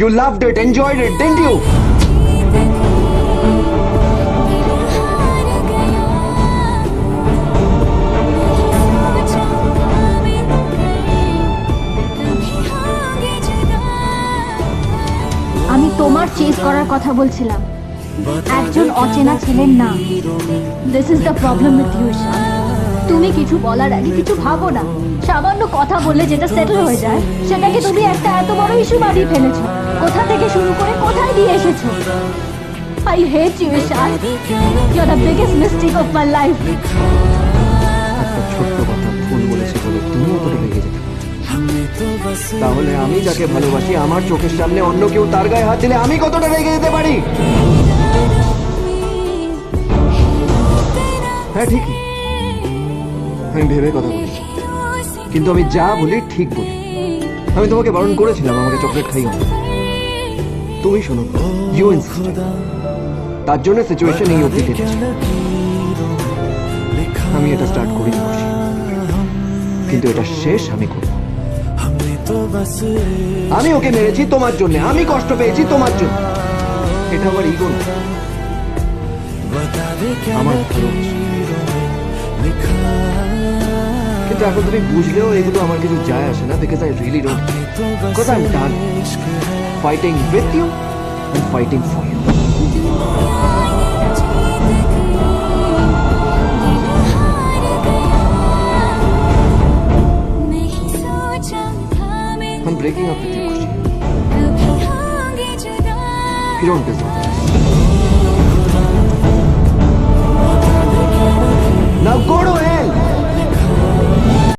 You loved it, enjoyed it, didn't you? আমি তোমার Chase করার কথা বলছিলাম, একজন অচেনা ছেলের না। This is the problem with you. তুমি কিছু বলার আগে কিছু ভাবো না। সামান্য কথা বললে যেটা সেটেল হয়ে যায় সেটাকে তুমি একটা এত বড় ইস্যু বানিয়ে ফেলেছো। কোথা থেকে শুরু করে কোথায় দিয়ে এসেছো। I hate you Ishan, you are the biggest mistake of my life. একটা ছোট্ট কথা ভুল বলেছি বলে তুমি অতটা রেগে যেতে পারো? তাহলে আমি যাকে ভালোবাসি আমার চোখের সামনে অন্য কেউ তার গায়ে হাত দিলে আমি কতটা রেগে যেতে পারি? হ্যাঁ ঠিকই, আমি ভেবে কথা বলি, কিন্তু আমি যা বলি ঠিক বলি। আমি তোমাকে বারণ করেছিলাম আমাকে চকলেট খাইও না, তুমি শোনো, ইউ ইনসিস্টেড। তার জন্য সিচুয়েশন এই অবধি টেনেছে। আমি এটা স্টার্ট করিনি খুশি, কিন্তু এটা শেষ আমি করব। আমি ওকে মেরেছি তোমার জন্য, আমি কষ্ট পেয়েছি তোমার জন্য। এটা আমার ইগো না, আমার ভালোবাসা। কিন্তু এখন তুমি বুঝলেও এগুলো আমার কিছু যায় আসে না, because I really don't, because I am done fighting with you and fighting for you. I'm breaking up with you, Khushi. You don't deserve this. Now go to hell!